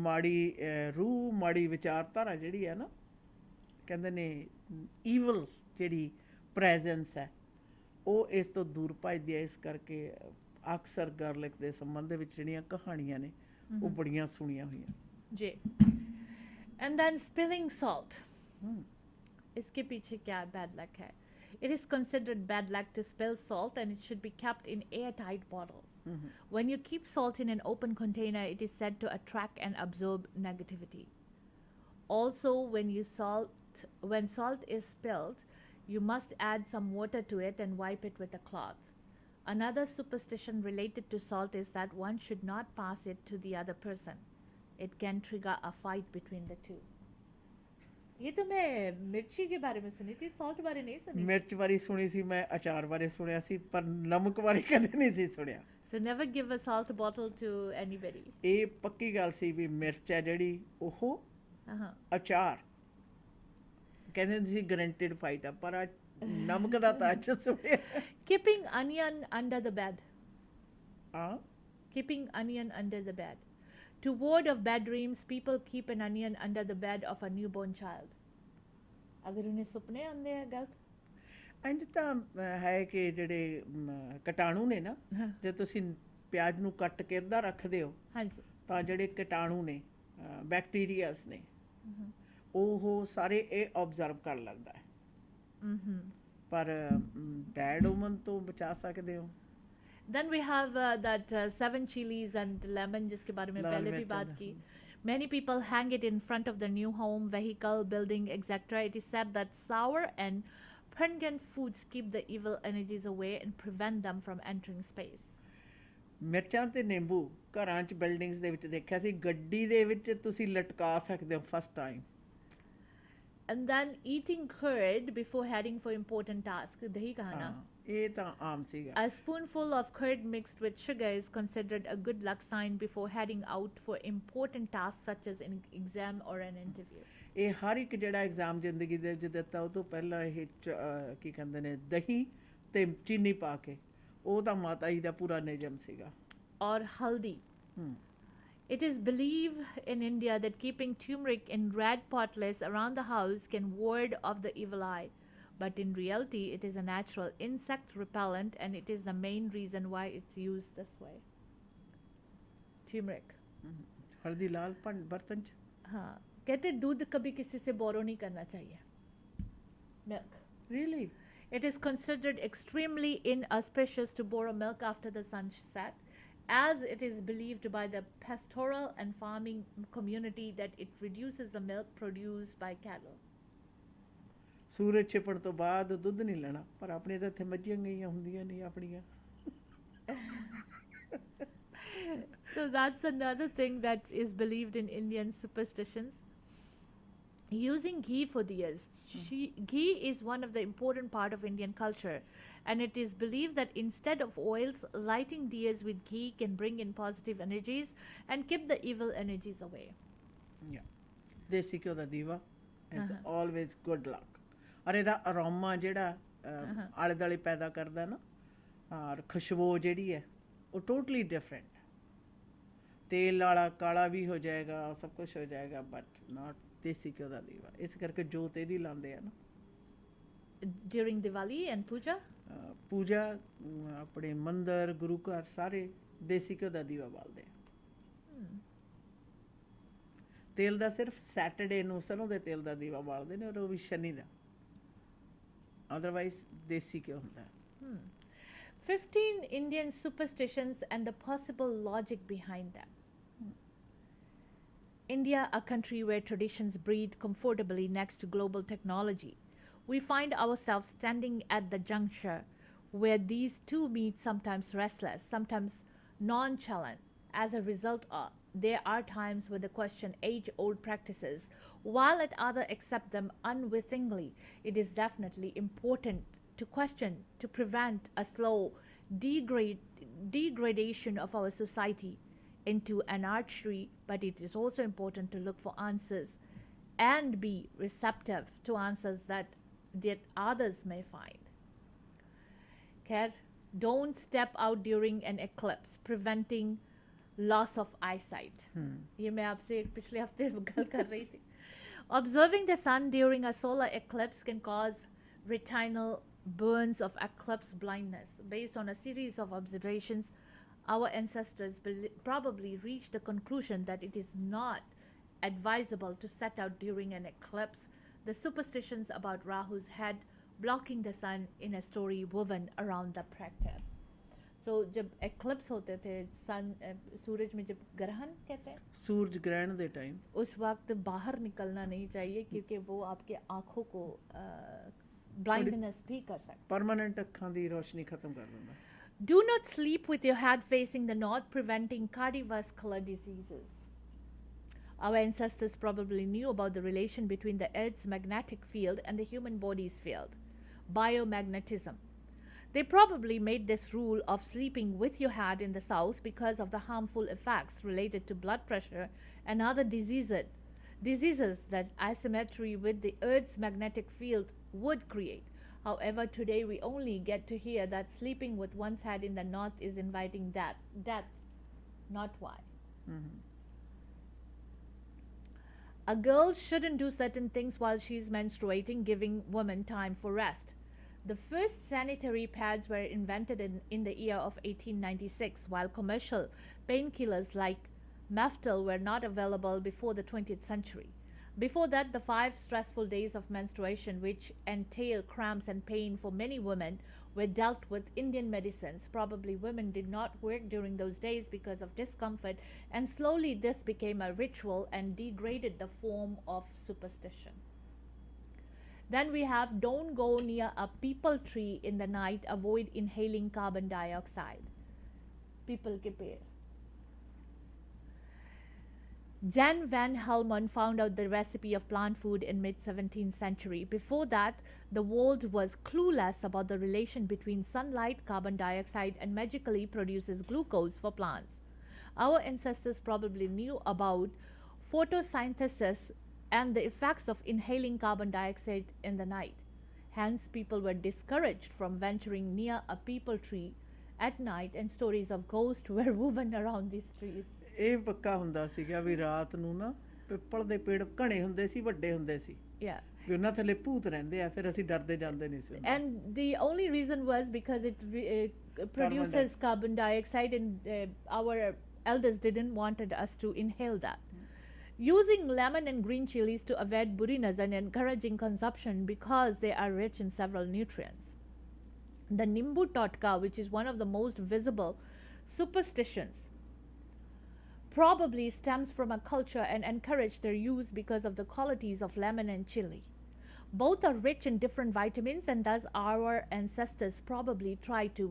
ਮਾੜੀ ਰੂਹ ਮਾੜੀ ਵਿਚਾਰਧਾਰਾ ਜਿਹੜੀ ਹੈ ਨਾ ਕਹਿੰਦੇ ਨੇ ਈਵਲ ਜਿਹੜੀ ਪ੍ਰੈਜ਼ੈਂਸ ਹੈ ਉਹ ਇਸ ਤੋਂ ਦੂਰ ਭੱਜਦੇ ਆ, ਇਸ ਕਰਕੇ ਅਕਸਰ ਗਾਰਲਿਕ ਦੇ ਸੰਬੰਧ ਦੇ ਵਿੱਚ ਜਿਹੜੀਆਂ ਕਹਾਣੀਆਂ ਨੇ ਉਹ ਬੜੀਆਂ ਸੁਣੀਆਂ ਹੋਈਆਂ। जी। And then spilling salt. इसके पीछे क्या bad luck है? It is considered bad luck to spill salt, and it should be kept in airtight bottles. When you keep salt in an open container, it is said to attract and absorb negativity. Also, when salt is spilled, you must add some water to it and wipe it with a cloth. Another superstition related to salt is that one should not pass it to the other person. It can trigger a fight between the two. ये तो मैं मिर्ची के बारे में सुनी थी, salt बारे नहीं सुनी। ਮਿਰਚ ਬਾਰੇ ਸੁਣੀ ਸੀ ਮੈਂ, ਅਚਾਰ ਬਾਰੇ ਸੁਣਿਆ ਸੀ, ਪਰ ਨਮਕ ਬਾਰੇ ਕਦੇ ਨਹੀਂ ਸੀ ਸੁਣਿਆ। So never give a salt bottle to anybody. ਇਹ ਪੱਕੀ ਗੱਲ ਸੀ ਵੀ ਮਿਰਚ ਹੈ ਜਿਹੜੀ ਉਹ ਅਚਾਰ ਕਹਿੰਦੇ ਸੀ ਗਰੰਟਿਡ ਫਾਈਟ ਆ, ਪਰ ਨਮਕ ਦਾ ਤਾਂ ਅੱਜ ਸੁਣਿਆ। Keeping onion under the bed. ਹਾਂ, Keeping onion under the bed. To ward off bad dreams, people keep an onion under the bed of a newborn child. अगर उन्हें सुपने आंदे हैं गलत। ਇੰਝ ਤਾਂ ਹੈ ਕਿ ਜਿਹੜੇ ਕੀਟਾਣੂ ਨੇ ਨਾ, ਜੇ ਤੁਸੀਂ ਪਿਆਜ਼ ਨੂੰ ਕੱਟ ਕੇ ਅੱਧਾ ਰੱਖਦੇ ਹੋ हाँ जी। ਤਾਂ ਜਿਹੜੇ ਕੀਟਾਣੂ ਨੇ, ਬੈਕਟੀਰੀਆਸ ਨੇ, ਉਹ ਸਾਰੇ ਇਹ ਆਬਜ਼ਰਵ ਕਰ ਲੈਂਦਾ ਹੈ, ਪਰ ਬੈਡ ਓਮਨ ਤੋਂ ਬਚਾ ਸਕਦੇ ਹੋ। Then we have that 7 chilies and lemon, जिसके बारे में लाल पहले भी मिर्च बात है। की। Many people hang it in front of their new home, vehicle, building, etc. It is said that sour and pungent foods keep the evil energies away and prevent them from entering space. ਮਿਰਚਾਂ ਤੇ ਨਿੰਬੂ ਘਰਾਂ 'ਚ buildings ਦੇ ਵਿੱਚ ਦੇਖਿਆ ਸੀ, ਗੱਡੀ ਦੇ ਵਿੱਚ ਤੁਸੀਂ ਲਟਕਾ ਸਕਦੇ ਹੋ first time. And then eating curd before heading for important tasks. dahi kaha na? ਇਹ ਤਾਂ ਆਮ ਸੀਗਾ। A spoonful of curd mixed with sugar is considered a good luck sign before heading out for important tasks such as an exam or an interview. ਇਹ ਹਰ ਇੱਕ ਜਿਹੜਾ exam ਜ਼ਿੰਦਗੀ ਦੇ ਵਿੱਚ ਦਿੱਤਾ ਉਹ ਤੋਂ ਪਹਿਲਾਂ ਇਹ ਕੀ ਕਹਿੰਦੇ ਨੇ ਦਹੀਂ ਤੇ ਚੀਨੀ ਪਾ ਕੇ, ਉਹ ਤਾਂ ਮਾਤਾ ਜੀ ਦਾ ਪੂਰਾ ਨਿਯਮ ਸੀਗਾ। Or haldi. It is believed in India that keeping turmeric in red potless around the house can ward off the evil eye. But in reality, it is a natural insect repellent, and it is the main reason why it's used this way. Turmeric. ਹਲਦੀ ਲਾਲ ਬਰਤਨ 'ਚ। हाँ, कहते दूध कभी किसी से बोरो नहीं करना चाहिए. Milk. Really? It is considered extremely inauspicious to borrow milk after the sun set, as it is believed by the pastoral and farming community that it reduces the milk produced by cattle. ਸੂਰਜ ਛਿਪਣ ਤੋਂ ਬਾਅਦ ਦੁੱਧ ਨਹੀਂ ਲੈਣਾ, ਪਰ ਆਪਣੇ ਤਾਂ ਇੱਥੇ ਮੱਝੀਆਂ ਗਈਆਂ ਹੁੰਦੀਆਂ ਨੇ ਆਪਣੀਆਂ। So that's another thing that is believed in Indian superstitions. Using ghee for diyas. Ghee is one of the important part of Indian culture, and it is believed that instead of oils, lighting diyas with ghee can bring in positive energies and keep the evil energies away. Yeah. ਦੇਸੀ ਘਿਓ ਦਾ ਦੀਵਾ is always good luck. ਔਰ ਇਹਦਾ aroma ਜਿਹੜਾ ਆਲੇ ਦੁਆਲੇ ਪੈਦਾ ਕਰਦਾ ਨਾ, ਔਰ ਖੁਸ਼ਬੂ ਜਿਹੜੀ ਹੈ ਉਹ ਟੋਟਲੀ ਡਿਫਰੈਂਟ। ਤੇਲ ਵਾਲਾ ਕਾਲਾ ਵੀ ਹੋ ਜਾਏਗਾ, ਸਭ ਕੁਝ ਹੋ ਜਾਏਗਾ, ਬਟ ਨਾਟ ਦੇਸੀ ਘਿਓ ਦਾ ਦੀਵਾ। ਇਸ ਕਰਕੇ ਜੋਤ ਇਹਦੀ ਲਾਉਂਦੇ ਆ ਨਾ During Diwali and puja? ਪੂਜਾ, ਆਪਣੇ ਮੰਦਰ, ਗੁਰੂ ਘਰ ਸਾਰੇ ਦੇਸੀ ਘਿਓ ਦਾ ਦੀਵਾ ਬਾਲਦੇ ਆ। ਤੇਲ ਦਾ ਸਿਰਫ ਸੈਟਰਡੇ ਨੂੰ ਸਰੋਂ ਦੇ ਤੇਲ ਦਾ ਦੀਵਾ ਬਾਲਦੇ ਨੇ, ਔਰ ਉਹ ਵੀ ਸ਼ਨੀ ਦਾ। ਅਦਰਵਾਈਜ਼ ਦੇਸੀ ਘਿਓ ਹੁੰਦਾ। 15 Indian superstitions and the possible logic behind them. India, a country where traditions breathe comfortably next to global technology. We find ourselves standing at the juncture where these two meet, sometimes restless, sometimes nonchalant. As a result, there are times when they question age-old practices, while at others accept them unwittingly. It is definitely important to question, to prevent a slow degradation of our society into anarchy, but it is also important to look for answers and be receptive to answers that others may find. Khair, don't step out during an eclipse, preventing loss of eyesight. ये मैं आपसे पिछले हफ्ते गल कर रही थी. Observing the sun during a solar eclipse can cause retinal burns of eclipse blindness. Based on a series of observations, our ancestors probably reached the conclusion that it is not advisable to set out during an eclipse. The superstitions about Rahu's head blocking the sun in a story woven around the practice. So जब eclipse होते थे सन सूरज में जब ग्रहण कहते हैं सूरज ग्रहण दे time उस वक्त बाहर निकलना नहीं चाहिए क्योंकि वो आपके आँखों को ब्लाइंडनेस भी कर सकता परमानेंट ਅੱਖਾਂ ਦੀ ਰੋਸ਼ਨੀ ਖਤਮ ਕਰ ਦਿੰਦਾ Do not sleep with your head facing the north, preventing cardiovascular diseases. Our ancestors probably knew about the relation between the Earth's magnetic field and the human body's field, biomagnetism. They probably made this rule of sleeping with your head in the south because of the harmful effects related to blood pressure and other diseases that asymmetry with the Earth's magnetic field would create. However, today we only get to hear that sleeping with one's head in the north is inviting death, not why. A girl shouldn't do certain things while she's menstruating, giving women time for rest. The first sanitary pads were invented in the year of 1896, while commercial painkillers like Maftal were not available before the 20th century. Before that, the 5 stressful days of menstruation, which entail cramps and pain for many women, were dealt with Indian medicines. Probably women did not work during those days because of discomfort, and slowly this became a ritual and degraded the form of superstition. Then we have don't go near a peepal tree in the night, avoid inhaling carbon dioxide. Peepal ke ped. Jan van Helmont found out the recipe of plant food in mid-17th century. Before that, the world was clueless about the relation between sunlight, carbon dioxide, and magically produces glucose for plants. Our ancestors probably knew about photosynthesis and the effects of inhaling carbon dioxide in the night. Hence, people were discouraged from venturing near a peepal tree at night, and stories of ghosts were woven around these trees. ਇਹ ਪੱਕਾ ਹੁੰਦਾ ਸੀਗਾ ਵੀ ਰਾਤ ਨੂੰ ਨਾ ਪਿੱਪਲ ਦੇ ਪੇੜ ਘਣੇ ਹੁੰਦੇ ਸੀ ਵੱਡੇ ਹੁੰਦੇ ਸੀ Yeah. ਵੀ ਉਹਨਾਂ ਥੱਲੇ ਭੂਤ ਰਹਿੰਦੇ ਆ ਫਿਰ ਅਸੀਂ ਡਰਦੇ ਜਾਂਦੇ ਨਹੀਂ ਸੀ And the only reason was because it produces carbon dioxide, and our elders didn't wanted us to inhale that. Using lemon and green chilies to avoid burinas and encouraging consumption because they are rich in several nutrients. The Nimbu Totka, which is one of the most visible superstitions, probably stems from a culture and encouraged their use because of the qualities of lemon and chili. Both are rich in different vitamins, and thus our ancestors probably tried to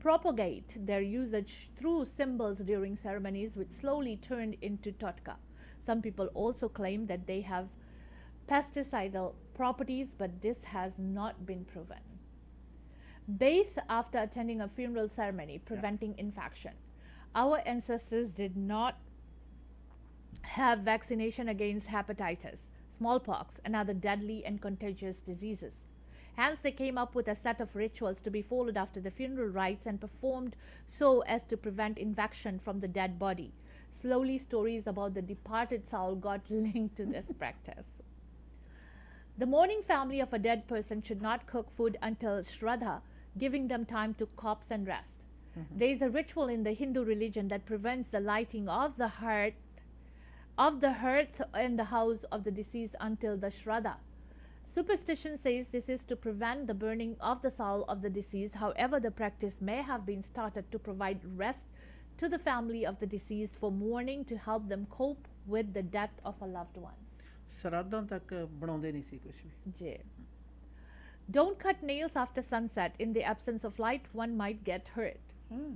propagate their usage through symbols during ceremonies, which slowly turned into totka. Some people also claim that they have pesticidal properties, but this has not been proven. Bathe after attending a funeral ceremony, preventing infection. Our ancestors did not have vaccination against hepatitis, smallpox, and other deadly and contagious diseases. Hence, they came up with a set of rituals to be followed after the funeral rites and performed so as to prevent infection from the dead body. Slowly, stories about the departed soul got linked to this practice. The mourning family of a dead person should not cook food until Shraddha, giving them time to corpse and rest. There is a ritual in the Hindu religion that prevents the lighting of the hearth in the house of the deceased until the Shraddha. Superstition says this is to prevent the burning of the soul of the deceased. However, the practice may have been started to provide rest to the family of the deceased for mourning, to help them cope with the death of a loved one. ਸਰਾਧਾਂ ਤੱਕ ਬਣਾਉਂਦੇ ਨਹੀਂ ਸੀ ਕੁਝ ਵੀ J. Don't cut nails after sunset. In the absence of light, one might get hurt.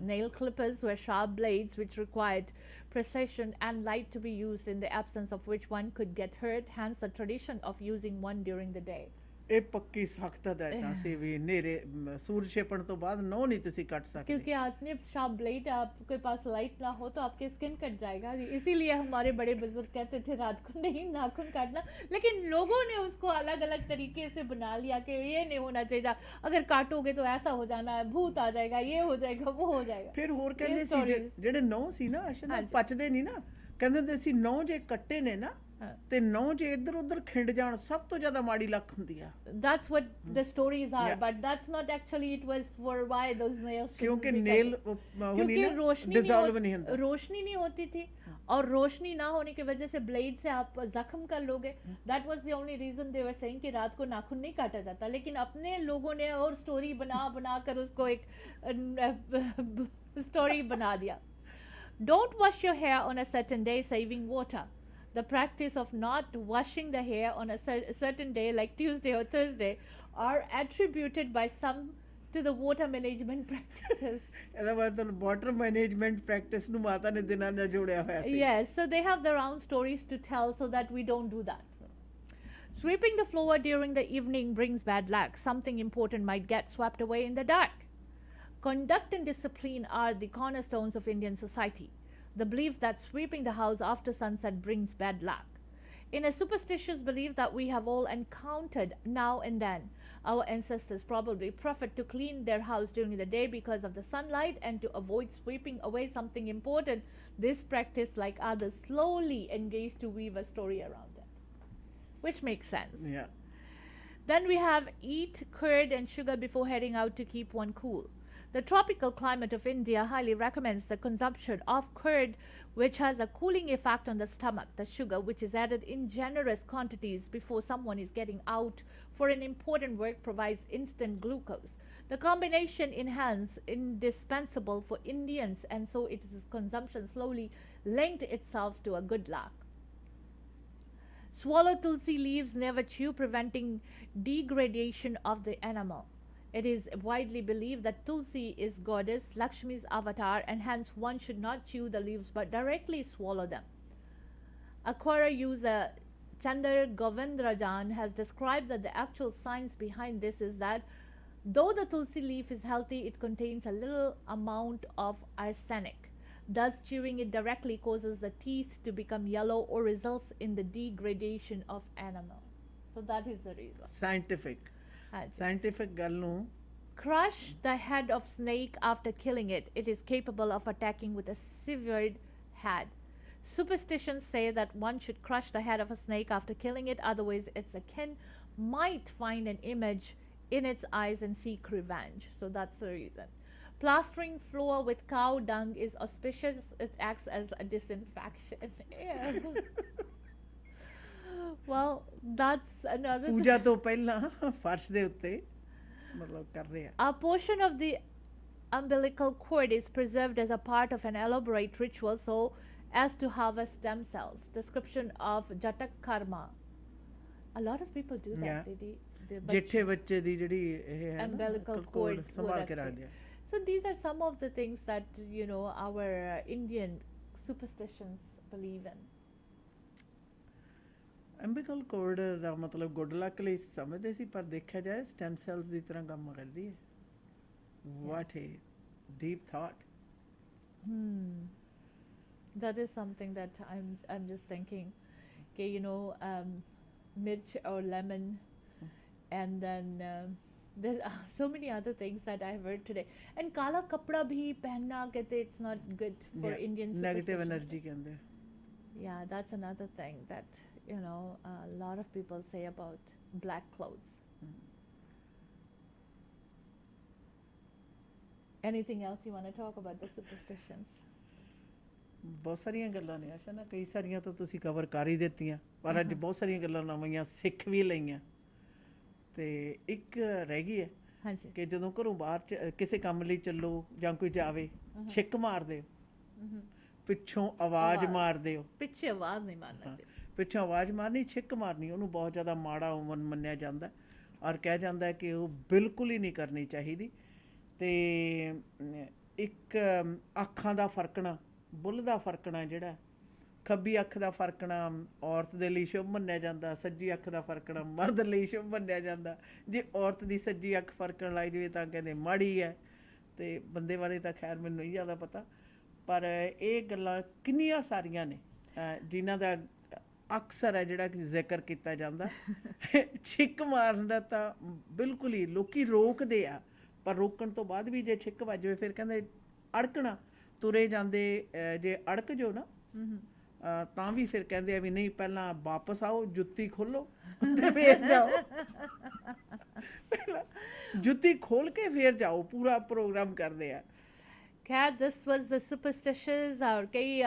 Nail clippers were sharp blades which required precision and light to be used, in the absence of which one could get hurt, hence the tradition of using one during the day. ਇਹ ਪੱਕੀ ਸਖਤ ਹਦਾਇਤਾਂ ਸੀ ਵੀ ਹਨੇਰੇ ਸੂਰਜ ਛਿਪਣ ਤੋਂ ਬਾਅਦ ਨਹੁੰ नहीं ਤੁਸੀਂ ਕੱਟ ਸਕਦੇ क्योंकि आपने शार्प ब्लेड आपके पास लाइट ना हो तो आपके स्किन कट जाएगा, इसीलिए हमारे बड़े बुजुर्ग कहते थे रात को नहीं नाखून काटना, लेकिन लोगों ने उसको अलग अलग तरीके से बना लिया कि ये नहीं होना चाहिए, अगर काटोगे तो ऐसा हो जाना है, भूत आ जाएगा, ये हो जाएगा, वो हो जाएगा। ਫਿਰ ਹੋਰ ਕਹਿੰਦੇ ਸੀ ਜਿਹੜੇ ਨਹੁੰ ਸੀ ਨਾ ਅਸ਼ਨਾ ਪਚਦੇ ਨਹੀਂ ਨਾ, ਕਹਿੰਦੇ ਹੁੰਦੇ ਸੀ ਨਹੁੰ ਜੇ ਕੱਟੇ ਨੇ ਨਾ ਤੇ ਨੌ ਜੇ ਇੱਧਰ ਉੱਧਰ ਖਿੰਡ ਜਾਣ ਸਭ ਤੋਂ ਜ਼ਿਆਦਾ ਮਾੜੀ ਲੱਕ ਹੁੰਦੀ ਆ That's what the stories are, Yeah. but that's not actually. It was for why those nails. ਕਿਉਂਕਿ shouldn't be ਨੇਲ cut. ਉਹ क्योंकि ਨਹੀਂ रोशनी डिसॉल्व नहीं होता रोशनी नहीं होती थी और रोशनी ना होने की वजह से ब्लेड से आप जख्म कर लोगे. That was the only reason they were saying कि रात को नाखून नहीं काटा जाता. लेकिन अपने लोगों ने और स्टोरी बना कर उसको एक स्टोरी बना दिया. Don't wash your hair on a certain day, saving water. The practice of not washing the hair on a certain day, like Tuesday or Thursday, are attributed by some to the water management practices. ਇਹਦਾ ਮਤਲਬ water management practice ਨੂੰ ਮਾਤਾ ਨੇ ਦਿਨਾਂ ਨਾਲ ਜੋੜਿਆ ਹੋਇਆ ਸੀ Yes, so they have their own stories to tell so that we don't do that. Sweeping the floor during the evening brings bad luck. Something important might get swept away in the dark. Conduct and discipline are the cornerstones of Indian society. The belief that sweeping the house after sunset brings bad luck. In a superstitious belief that we have all encountered now and then, our ancestors probably preferred to clean their house during the day because of the sunlight and to avoid sweeping away something important. This practice, like others, slowly engaged to weave a story around it, which makes sense. Yeah. Then we have eat curd and sugar before heading out to keep one cool. The tropical climate of India highly recommends the consumption of curd, which has a cooling effect on the stomach. The sugar, which is added in generous quantities before someone is getting out for an important work, provides instant glucose. The combination indispensable for Indians, and so its consumption slowly linked itself to a good luck. Swallow tulsi leaves, never chew, preventing degradation of the animal. It is widely believed that Tulsi is goddess Lakshmi's avatar, and hence one should not chew the leaves but directly swallow them. Aquara user Chandar Govindrajan has described that the actual science behind this is that though the Tulsi leaf is healthy, it contains a little amount of arsenic. Thus, chewing it directly causes the teeth to become yellow or results in the degradation of animal. So that is the reason. Scientific ਗੱਲ ਨੂੰ Crush the head of snake after killing it. It is capable of attacking with a severed head. Superstitions say that one should crush the head of a snake after killing it, otherwise its akin might find an image in its eyes and seek revenge. So that's the reason. Plastering floor with cow dung is auspicious. It acts as a disinfection. Ew. Well, that's another ਪੂਜਾ ਤੋਂ ਪਹਿਲਾਂ ਫਰਸ਼ ਦੇ ਉੱਤੇ ਮਤਲਬ ਕਰਦੇ ਆ A portion of the umbilical cord is preserved as a part of an elaborate ritual so as to harvest stem cells. Description of Jatak Karma. A lot of people do that. Yeah. They ਜੇਠੇ ਬੱਚੇ ਦੀ ਜਿਹੜੀ ਇਹ ਹੈ umbilical code cord ਸੰਭਾਲ ਕੇ ਰੱਖਦੇ। ਰੱਖਦੇ ਆ So these are some of the things that our Indian superstitions believe in. Umbilical cord ਦਾ ਮਤਲਬ ਗੁੱਡ ਲੱਕ ਲਈ ਸਮਝਦੇ ਸੀ ਪਰ ਦੇਖਿਆ ਜਾਏ ਸਟੈਮ ਸੈਲਸ ਦੀ ਤਰ੍ਹਾਂ ਕੰਮ ਕਰਦੀ ਹੈ what a deep thought That is something that I'm just thinking. Okay, mirch or lemon, and then there's so many other things that I've heard today. And kala kapda bhi pehna kehte it's not good for Indian negative superstitions. Energy ਕਹਿੰਦੇ Yeah, that's another thing that a lot of people say about black clothes. Anything else you want to talk about the superstitions? ਬਹੁਤ ਸਾਰੀਆਂ ਗੱਲਾਂ ਨੇ ਆਸ਼ਾ ਨਾ ਕਈ ਸਾਰੀਆਂ ਤਾਂ ਤੁਸੀਂ ਕਵਰ ਕਰ ਹੀ ਦਿੱਤੀਆਂ ਪਰ ਅੱਜ ਬਹੁਤ ਸਾਰੀਆਂ ਗੱਲਾਂ ਨਵੀਆਂ ਸਿੱਖ ਵੀ ਲਈਆਂ ਤੇ ਇੱਕ ਰਹਿ ਗਈ ਹੈ ਹਾਂਜੀ ਕਿ ਜਦੋਂ ਘਰੋਂ ਬਾਹਰ ਕਿਸੇ ਕੰਮ ਲਈ ਚੱਲੋ ਜਾਂ ਕੋਈ ਜਾਵੇ ਛਿੱਕ ਮਾਰਦੇ ਹੋ ਪਿੱਛੋਂ ਆਵਾਜ਼ ਮਾਰਦੇ ਹੋ ਪਿੱਛੇ ਆਵਾਜ਼ ਨਹੀਂ ਮਾਰਨਾ ਚਾਹੀਦੀ ਪਿੱਛੋਂ ਆਵਾਜ਼ ਮਾਰਨੀ ਛਿੱਕ ਮਾਰਨੀ ਉਹਨੂੰ ਬਹੁਤ ਜ਼ਿਆਦਾ ਮਾੜਾ ਉਮਨ ਮੰਨਿਆ ਜਾਂਦਾ ਔਰ ਕਿਹਾ ਜਾਂਦਾ ਕਿ ਉਹ ਬਿਲਕੁਲ ਹੀ ਨਹੀਂ ਕਰਨੀ ਚਾਹੀਦੀ ਤੇ ਇੱਕ ਅੱਖਾਂ ਦਾ ਫਰਕਣਾ ਬੁੱਲ ਦਾ ਫਰਕਣਾ ਜਿਹੜਾ ਖੱਬੀ ਅੱਖ ਦਾ ਫਰਕਣਾ ਔਰਤ ਦੇ ਲਈ ਸ਼ੁਭ ਮੰਨਿਆ ਜਾਂਦਾ ਸੱਜੀ ਅੱਖ ਦਾ ਫਰਕਣਾ ਮਰਦ ਲਈ ਸ਼ੁਭ ਮੰਨਿਆ ਜਾਂਦਾ ਜੇ ਔਰਤ ਦੀ ਸੱਜੀ ਅੱਖ ਫਰਕਣ ਲੱਗ ਜਾਵੇ ਤਾਂ ਕਹਿੰਦੇ ਮਾੜੀ ਹੈ ਤੇ ਬੰਦੇ ਬਾਰੇ ਤਾਂ ਖੈਰ ਮੈਨੂੰ ਨਹੀਂ ਜ਼ਿਆਦਾ ਪਤਾ ਪਰ ਇਹ ਗੱਲਾਂ ਕਿੰਨੀਆਂ ਸਾਰੀਆਂ ਨੇ ਜਿਨ੍ਹਾਂ ਦਾ ਅਕਸਰ ਹੈ ਜਿਹੜਾ ਕਿ ਜ਼ਿਕਰ ਕੀਤਾ ਜਾਂਦਾ ਛਿੱਕ ਮਾਰਨ ਦਾ ਤਾਂ ਬਿਲਕੁਲ ਹੀ ਲੋਕੀ ਰੋਕਦੇ ਆ ਪਰ ਰੋਕਣ ਤੋਂ ਬਾਅਦ ਵੀ ਜੇ ਛਿੱਕ ਵੱਜ ਜਾਵੇ ਫਿਰ ਕਹਿੰਦੇ ਅੜਕਣਾ ਤੁਰੇ ਜਾਂਦੇ ਜੇ ਅੜਕ ਜੋ ਨਾ ਤਾਂ ਵੀ ਫਿਰ ਕਹਿੰਦੇ ਆ ਵੀ ਨਹੀਂ ਪਹਿਲਾਂ ਵਾਪਸ ਆਓ, ਜੁੱਤੀ ਖੋਲੋ ਤੇ ਫੇਰ ਜਾਓ। ਪਹਿਲਾਂ ਜੁੱਤੀ ਖੋਲ ਕੇ ਫੇਰ ਜਾਓ, पूरा प्रोग्राम करते हैं। खैर दिस वाज द सुपरस्टिशंस। और कई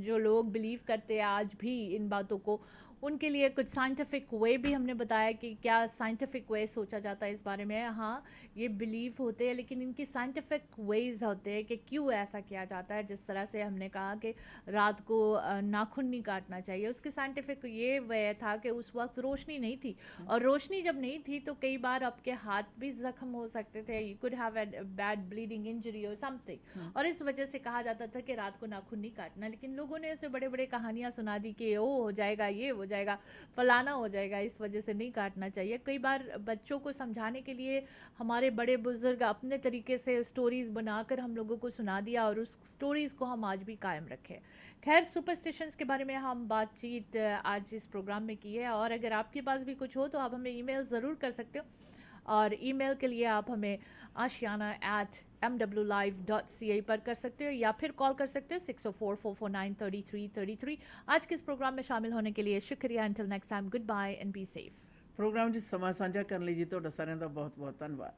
जो लोग बिलीव करते हैं आज भी इन बातों को, उनके लिए कुछ साइंटिफिक वे भी हमने बताया कि क्या साइंटिफिक वे सोचा जाता है इस बारे में। हाँ, ये बिलीव होते हैं, लेकिन इनकी साइंटिफिक वेज होते हैं कि क्यों ऐसा किया जाता है। जिस तरह से हमने कहा कि रात को नाखून नहीं काटना चाहिए, उसके साइंटिफिक ये वे था कि उस वक्त रोशनी नहीं थी, और रोशनी जब नहीं थी तो कई बार आपके हाथ भी जख्म हो सकते थे, you could have a bad bleeding injury और समथिंग, और इस वजह से कहा जाता था कि रात को नाखून नहीं काटना। लेकिन लोगों ने ऐसे बड़े बड़े कहानियाँ सुना दी कि ओ हो जाएगा, ये हो जाएगा, फलाना हो जाएगा, इस वजह से नहीं काटना चाहिए। कई बार बच्चों को समझाने के लिए हमारे बड़े बुजुर्ग अपने तरीके से स्टोरीज़ बनाकर हम लोगों को सुना दिया, और उस स्टोरीज़ को हम आज भी कायम रखें। खैर, सुपरस्टिशंस के बारे में हम बातचीत आज इस प्रोग्राम में की है, और अगर आपके पास भी कुछ हो तो आप हमें ईमेल ज़रूर कर सकते हो, और ईमेल के लिए आप हमें ashiana@mwlive.ca पर कर सकते हो, या फिर कॉल कर सकते हो 6044493333। आज के इस प्रोग्राम में शामिल होने के लिए शुक्रिया। Until next time, goodbye and be safe। Programme 'ਚ ਸਮਾਂ ਸਾਂਝਾ ਕਰਨ ਲਈ ਜੀ ਤੁਹਾਡਾ ਸਾਰਿਆਂ ਦਾ ਬਹੁਤ ਬਹੁਤ ਧੰਨਵਾਦ।